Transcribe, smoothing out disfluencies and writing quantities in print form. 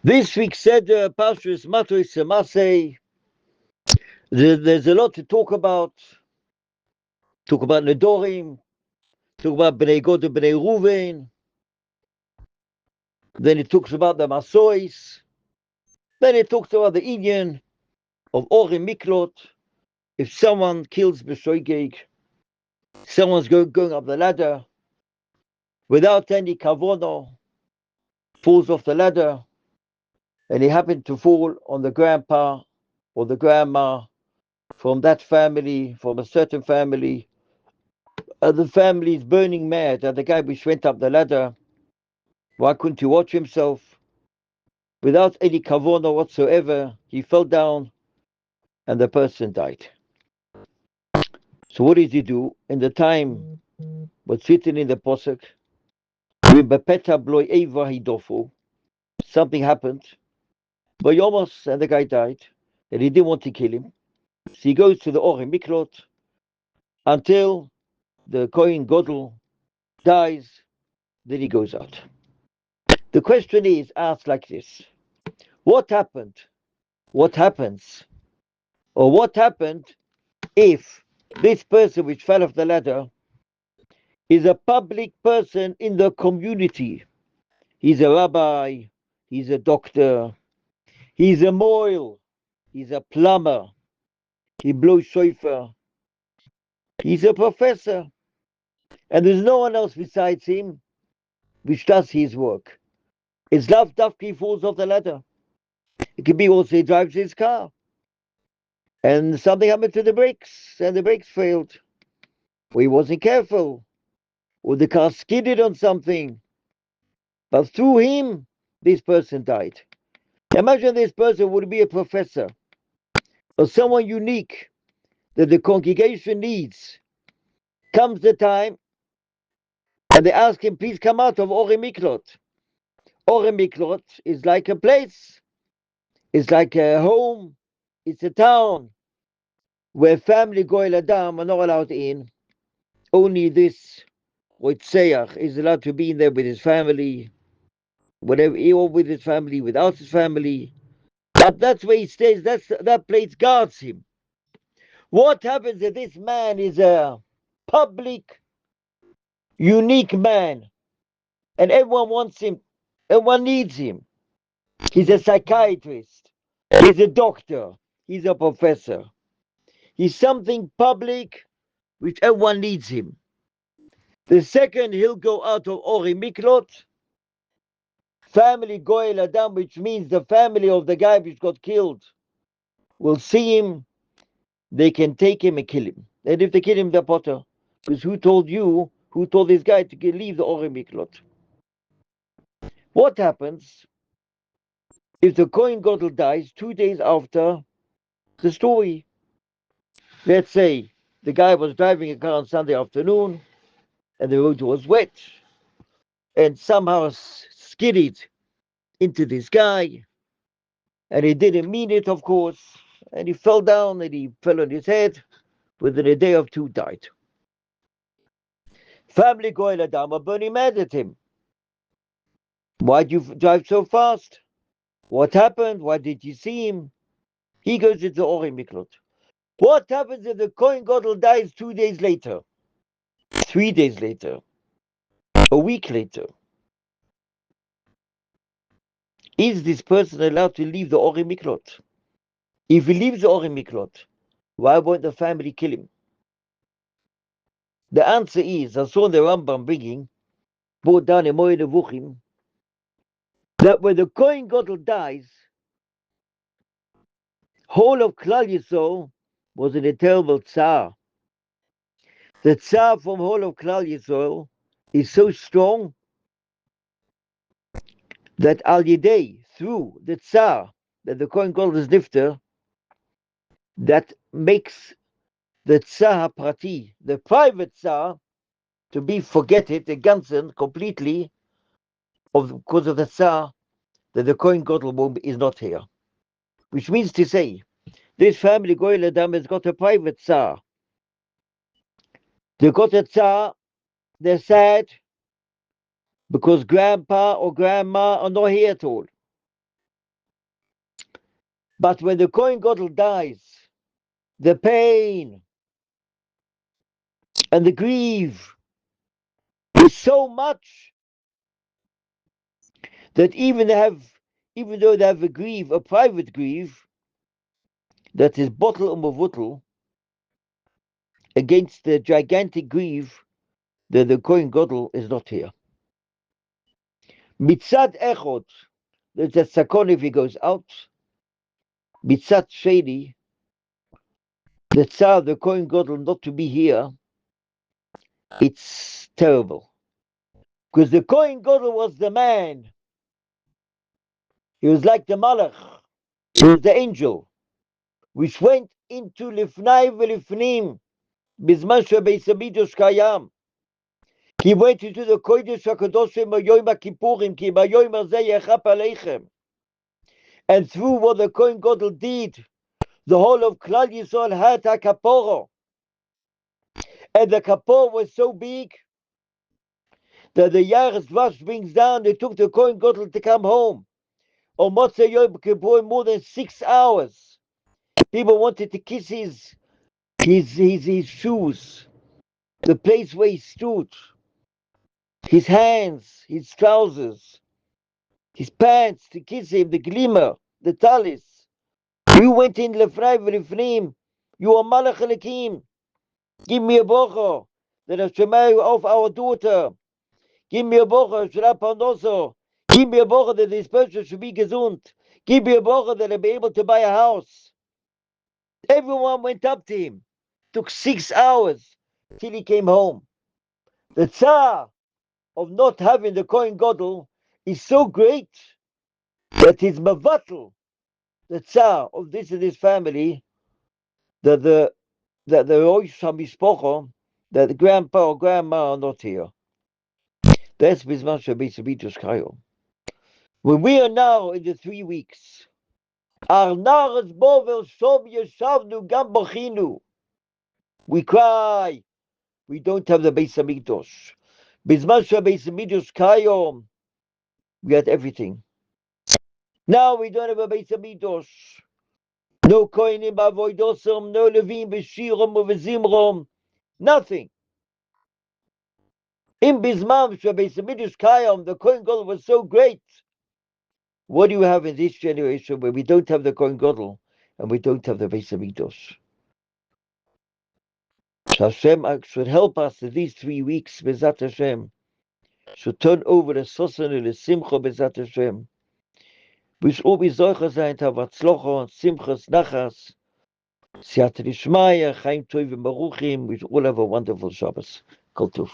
This week said Parshes Matois Masai. There's a lot to talk about. Talk about Nedorim. Talk about Bnei Gad and Bnei Ruven. Then it talks about the Masois. Then it talks about the Indian of Orim Miklot. If someone kills Beshoigeg, someone's going up the ladder without any kavono, falls off the ladder, and he happened to fall on the grandpa or the grandma from that family, from a certain family. The family is burning mad at the guy which went up the ladder. Why couldn't he watch himself? Without any kavona whatsoever, he fell down and the person died. So what did he do? In the time was written in the posuk, something happened, Bayomos, and the guy died, and he didn't want to kill him. So he goes to the Orim Miklot until the Kohen Godel dies, then he goes out. The question is asked like this: what happened? What happens? Or what happened if this person which fell off the ladder is a public person in the community? He's a rabbi, he's a doctor, he's a moil, he's a plumber, he blows shofar, he's a professor, and there's no one else besides him which does his work. It's Lav Dafki falls off the ladder. It could be also he drives his car, and something happened to the brakes, and the brakes failed, or he wasn't careful, or the car skidded on something, but through him, this person died. Imagine this person would be a professor or someone unique that the congregation needs. Comes the time, and they ask him, please come out of Orem Miklot. Orem Miklot is like a place, it's like a home, it's a town where family Goel Adam are not allowed in. Only this Roitzeach is allowed to be in there with his family, whatever, or with his family, without his family. But that's where he stays. That place guards him. What happens if this man is a public, unique man, and everyone wants him, everyone needs him? He's a psychiatrist, he's a doctor, he's a professor. He's something public which everyone needs him. The second he'll go out of Ori Miklot, family Goel Adam, which means the family of the guy which got killed, will see him. They can take him and kill him. And if they kill him, they're potter. Because who told this guy to leave the Ori Miklot? What happens if the Kohen Gadol dies 2 days after the story? Let's say the guy was driving a car on Sunday afternoon and the road was wet and somehow skidded into this guy, and he didn't mean it, of course, and he fell down and he fell on his head. Within a day or two, died. Family Goel Adam are burning mad at him. Why'd you drive so fast? What happened? Why did you see him? He goes into Ori Miklot. What happens if the Kohen Gadol dies 2 days later, 3 days later, a week later? Is this person allowed to leave the Ori Miklot? If he leaves the Ori Miklot, why won't the family kill him? The answer is, I saw the Rambam brought down in Moed Nevuchim, that when the Kohen Gadol dies, whole of Klal Yisrael was in a terrible tsar. The tsar from whole of Klal Yisrael is so strong that Al Yidei, through the Tsar, that the Kohen Gadol is nifter, that makes the Tsar Prati, the private Tsar, to be forget it, the Ganzen, completely, because of the Tsar, that the Kohen Gadol is not here. Which means to say, this family, Goel Adam, has got a private Tsar. They got a Tsar, they're sad, because grandpa or grandma are not here at all. But when the Kohen Gadol dies, the pain and the grief is so much that even though they have a private grief, that is bottle umavutl against the gigantic grief that the Kohen Gadol is not here. Mitzad echot, there's a sakon if he goes out. Mitzad sheni, the tsar, the Kohen Gadol not to be here, it's terrible. Because the Kohen Gadol was the man. He was like the Malach. He was the angel, which went into Lifnai v'Lifnim, Bizman Beis Hamikdash Kayam. He went into the Kodesh HaKadoshim B'Yom HaKippurim, Ki B'Yom Hazeh Yechap Aleichem. And through what the Kohen Gadol did, the whole of Klal Yisrael had a kaporo. And the kapor was so big that the Yaris Dvash brings down, they took the Kohen Gadol to come home. On Motzei Yom Kippur, more than 6 hours. People wanted to kiss his shoes, the place where he stood, his hands, his trousers, his pants, to kiss him, the glimmer, the talis. You went in Lefnai v'Lifnim, you are Malach Elikim. Give me a bocha that I shall marry off our daughter. Give me a bocha, Shra Parnoso. Give me a bocha that this person should be gesund. Give me a bocha that I'll be able to buy a house. Everyone went up to him. Took 6 hours till he came home. The tsar of not having the Kohen Gadol is so great that his mavatal, the tsar of this and his family, that the Rosh HaMishpocha, that the grandpa or grandma are not here. That's Bizman Beis Hamikdash Kayom. When we are now in the 3 weeks, we cry. We don't have the Beis Hamikdash. Bizman Beis Hamikdash Kayom, we had everything. Now we don't have a Beis Hamikdash. No Kohenim b'avodosom, no Levim b'shirom u'v'zimrom, nothing. In Bizman Beis Hamikdash Kayom, the Kohen Gadol was so great. What do you have in this generation where we don't have the Kohen Gadol and we don't have the Beis Hamikdash? Hashem should help us in these 3 weeks, Bezat Hashem, should turn over the Sosan and the Simcha, Bezat Hashem. We should all be Zocher sein, Tavatzlocha, Simchas, Nachas, Siyata Dishmaya, Chaim Tovim Baruchim. We should all have a wonderful Shabbos. Kol Tov.